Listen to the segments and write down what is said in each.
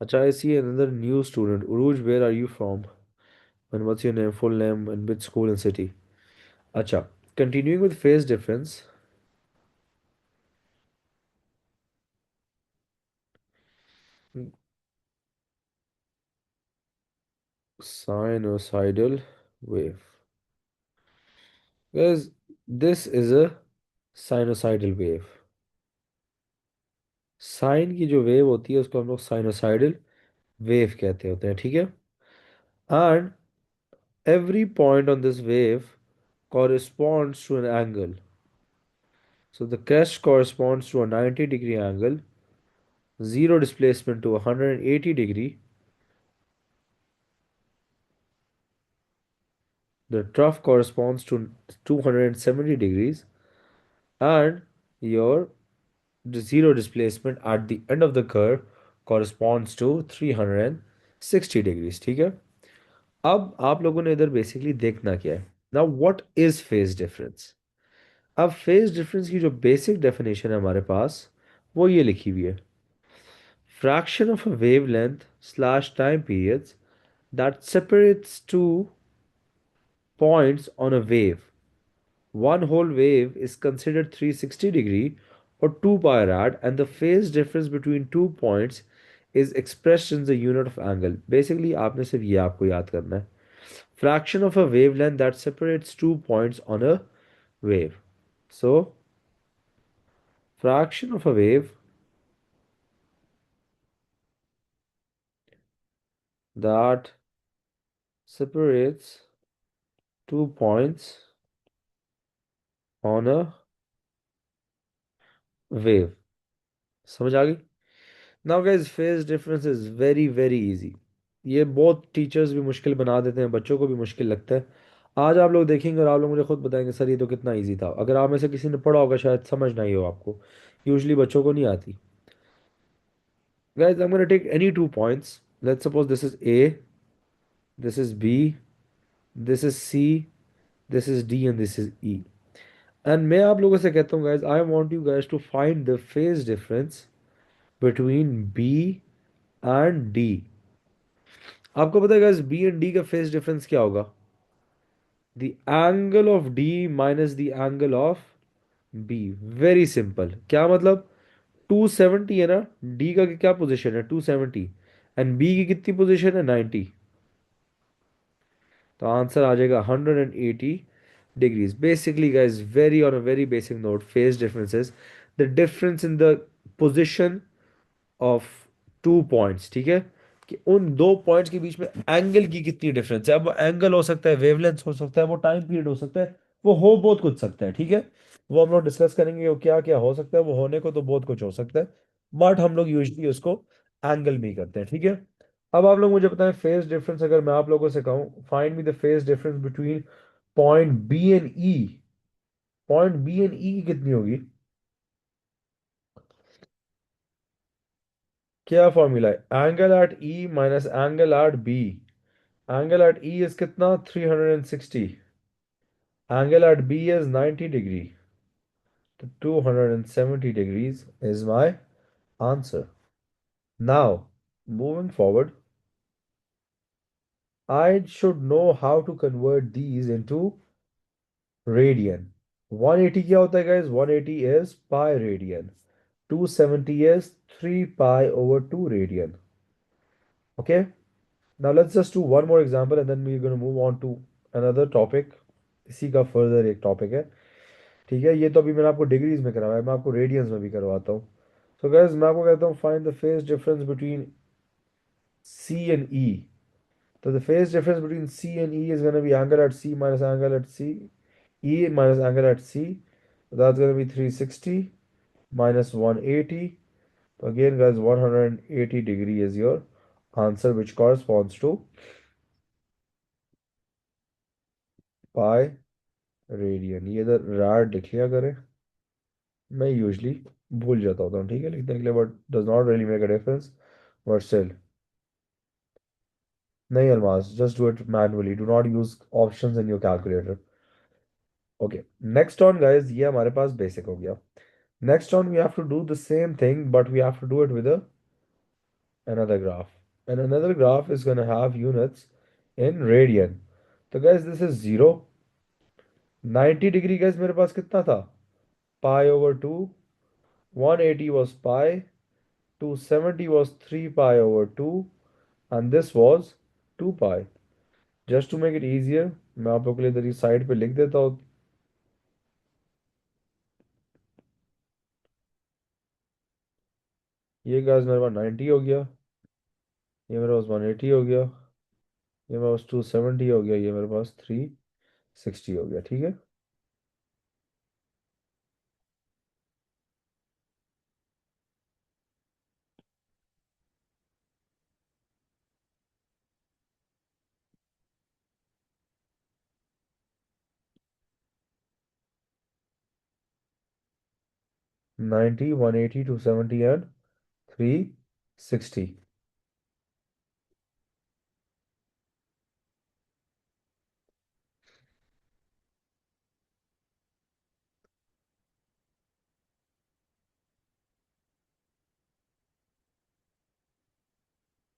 Acha, I see another new student. Uruj, where are you from? And what's your name, full name, and which school and city? Acha, continuing with phase difference. Sinusoidal wave. Guys, this is a sinusoidal wave. Sine की जो wave होती है उसको हम लोग sinusoidal wave कहते होते हैं, ठीक है। And every point on this wave corresponds to an angle. So the crest corresponds to a 90-degree angle, zero displacement to 180 degree, the trough corresponds to 270 degrees, and your zero displacement at the end of the curve corresponds to 360 degrees, ठीक है। अब आप लोगों ने इधर basically देखना क्या है। Now what is phase difference. अब फेज डिफरेंस की जो बेसिक डेफिनेशन है हमारे पास वो ये लिखी हुई है। Fraction of a wavelength slash time periods that separates two points on a wave. One whole wave is considered 360-degree or 2 pi rad, and the phase difference between 2 points is expressed in the unit of angle. Basically, आपने सिर्फ ये आपको याद करना है। Fraction of a wavelength that separates 2 points on a wave. So, fraction of a wave that separates 2 points on a wave. समझ आ गई। Now guys, phase difference is very very easy. ये बहुत टीचर्स भी मुश्किल बना देते हैं, बच्चों को भी मुश्किल लगता है। आज आप लोग देखेंगे और आप लोग मुझे खुद बताएंगे सर ये तो कितना इजी था। अगर आप में से किसी ने पढ़ा होगा शायद समझ नहीं हो आपको। यूजली बच्चों को नहीं आती। Guys, I am gonna take any 2 points. Let's suppose this is A, this is B, this is C, this is D and this is E. And मैं आप लोगों से कहता हूँ guys, I want you guys to find the phase difference between B and D. आपको पता है guys B and D का फेज डिफरेंस क्या होगा। The angle of D minus the angle of B. Very simple. क्या मतलब, 270 है ना। डी का क्या पोजीशन है, 270। एंड बी की कितनी पोजीशन है, 90। तो आंसर आ जाएगा 180 degrees. Basically guys, very on a very basic note, phase differences the difference in the position of 2 points, ठीक है। कि उन 2 पॉइंट्स के बीच में एंगल की कितनी डिफरेंस है। अब वो एंगल हो सकता है, वेवलेंथ हो सकता है, वो टाइम पीरियड हो सकता है, वो हो बहुत कुछ सकता है, ठीक है। वो हम लोग डिस्कस करेंगे वो क्या क्या हो सकता है। वो होने को तो बहुत कुछ हो सकता है, बट हम लोग यूजली उसको एंगल में ही करते हैं, ठीक है। अब आप लोग मुझे बताएं फेज डिफरेंस। अगर मैं आप लोगों से कहूँ find me the phase difference between point B and E, point B and E की कितनी होगी। क्या फॉर्मूला है, angle at E minus angle at B. Angle at E is कितना, 360। Angle at B is 90 degree. So 270 degrees is my answer. Now, moving forward, I should know how to convert these into radian. 180 क्या होता है guys? 180 is pi radian. 270 is 3 pi over 2 radian. Okay? Now let's just do one more example and then we're going to move on to another topic. इसी का further एक topic है। ठीक है, ये तो अभी मैंने आपको डिग्रीज में करवाया, मैं आपको रेडियंस में भी करवाता हूँ। सो गाइस, मैं आपको कहता हूँ find the phase difference between C and E. तो the phase difference between C and E is gonna be angle at C minus angle at C, E minus angle at C. That's gonna be 360 minus 180. So again guys, 180 degree is your answer, which corresponds to pi radian। ये इधर rad लिख लिया करें, मैं usually भूल जाता होता हूँ, ठीक है, लिखने के लिए, but does not really make a difference, but still. नहीं Almas, just do it manually, do not use options in your calculator. Okay, next on guys, ये हमारे पास बेसिक हो गया। Next on we have to do the same thing but we have to do it with another graph. And another graph is going to have units in radian. तो guys this is 0. 90 degree guys मेरे पास कितना था? Pi over 2. 180 was pi. 270 was 3 pi over 2. And this was 2 pi. Just to make it easier, मैं आप लोग के लिए इधर साइड पे लिख देता हूँ. ये गाइस मेरे पास 90 हो गया. ये मेरे पास 180 हो गया. ये मेरे पास 270 हो गया. ये मेरे पास 360 हो गया. ठीक है. 90, 180, 270 एंड 360.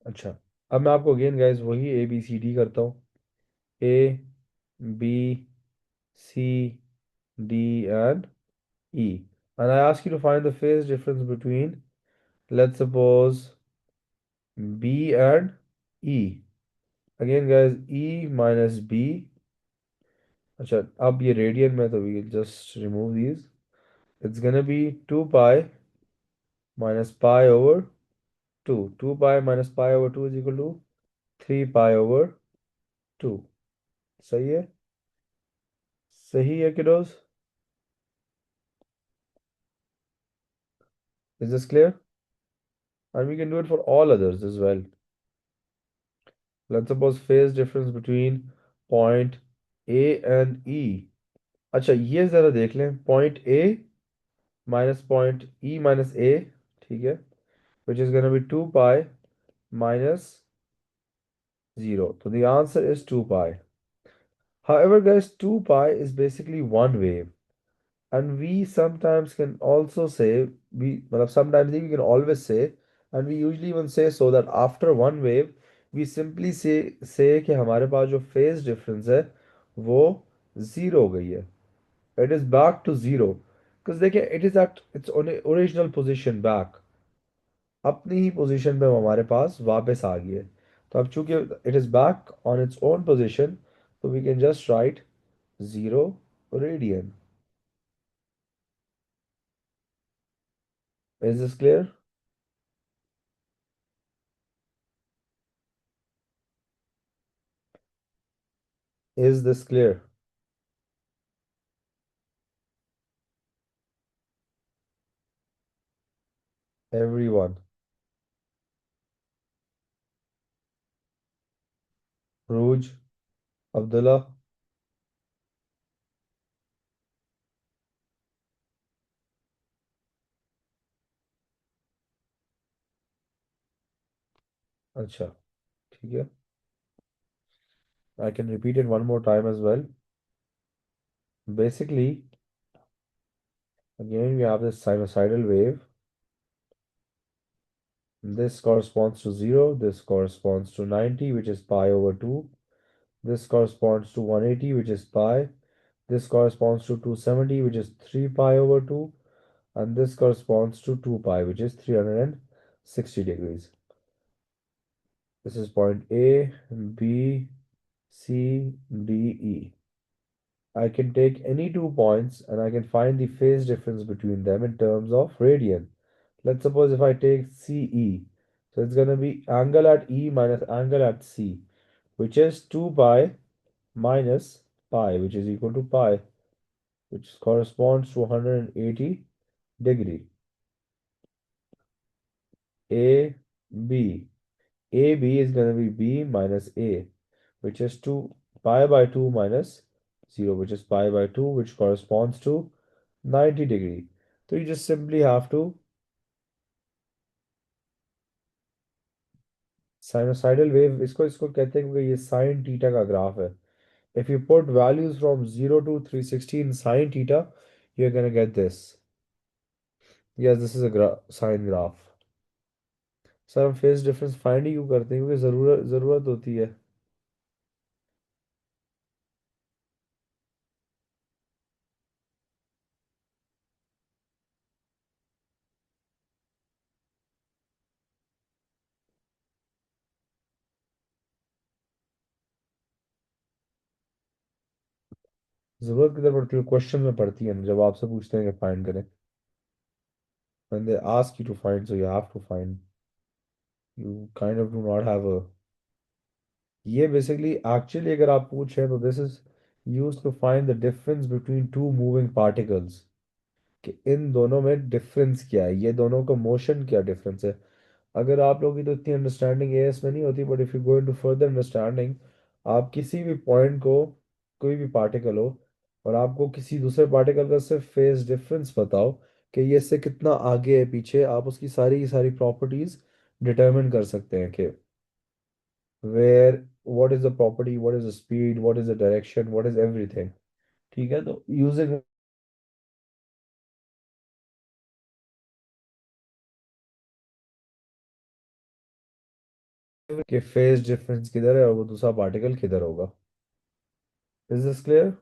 अच्छा. अब मैं आपको अगेन गाइस वही ए बी सी डी करता हूँ. A B C D and E. And I ask you to find the phase difference between, let's suppose, B and E. Again, guys, E minus B. अच्छा, अब ये radian में तो we will just remove these. It's gonna be 2 pi minus pi over 2. 2 pi minus pi over 2 is equal to 3 pi over 2. सही है? सही है kiddos? Is this clear? And we can do it for all others as well. Let's suppose phase difference between point A and E. अच्छा ये ज़रा देख लें. Point A minus point E minus A. ठीक है. Which is gonna be 2 pi minus 0. So the answer is 2 pi. However, guys, 2 pi is basically one wave. And we sometimes can also say, well, sometimes we can always say, and we usually even say so that after one wave, we simply say कि हमारे पास जो phase difference है वो zero हो गई है. It is back to zero. Because देखिए, it is at its original position back. अपनी ही पोजीशन पे वो हमारे पास वापस आ गई है. तो अब चूंकि it is back on its own position, तो we can just write 0 radian. Is this clear? Is this clear? Everyone? रूज? अब्दुल्ला? अच्छा. ठीक है. I can repeat it one more time as well. Basically again we have this sinusoidal wave. This corresponds to 0, this corresponds to 90, which is pi over 2. This corresponds to 180, which is pi. This corresponds to 270, which is 3 pi over 2. And this corresponds to 2 pi, which is 360 degrees. This is point A, B, C, D, E. I can take any 2 points and I can find the phase difference between them in terms of radian. Let's suppose if I take CE, so it's going to be angle at E minus angle at C, which is 2 pi minus pi, which is equal to pi, which corresponds to 180 degree. A, B. AB is going to be B minus A, which is 2 pi by 2 minus 0, which is pi by 2, which corresponds to 90 degree. So you just simply have to sinusoidal wave, इसको इसको कहते हैं क्योंकि ये sin theta का graph है. If you put values from 0 to 360 in sin theta, you're gonna get this. Yes, this is a sine graph. Sir हम phase difference find ही क्यों करते हैं? क्योंकि ज़रूरत ज़रूरत होती है। ज़रूरत किधर पड़ती है? क्वेश्चन में पड़ती है ना, जब आपसे पूछते हैं कि फाइंड करें। when they ask you to find, so you have to find. You kind of do not have a, ये बेसिकली एक्चुअली अगर आप पूछें तो this is use to find the difference between two moving particles, कि इन दोनों में difference क्या है, ये दोनों का मोशन क्या डिफरेंस है। अगर आप लोगों की तो इतनी अंडरस्टैंडिंग एएस में नहीं होती, but if you go into further understanding, आप किसी भी पॉइंट को, कोई भी पार्टिकल हो, और आपको किसी दूसरे पार्टिकल का सिर्फ फेज डिफरेंस बताओ कि ये इससे कितना आगे है पीछे, आप उसकी सारी की सारी प्रॉपर्टीज डिटरमिन कर सकते हैं कि where, what is the property, what is the speed, what is the direction, what is everything. ठीक है, तो यूजिंग कि फेज डिफरेंस किधर है और वो दूसरा पार्टिकल किधर होगा। Is this clear?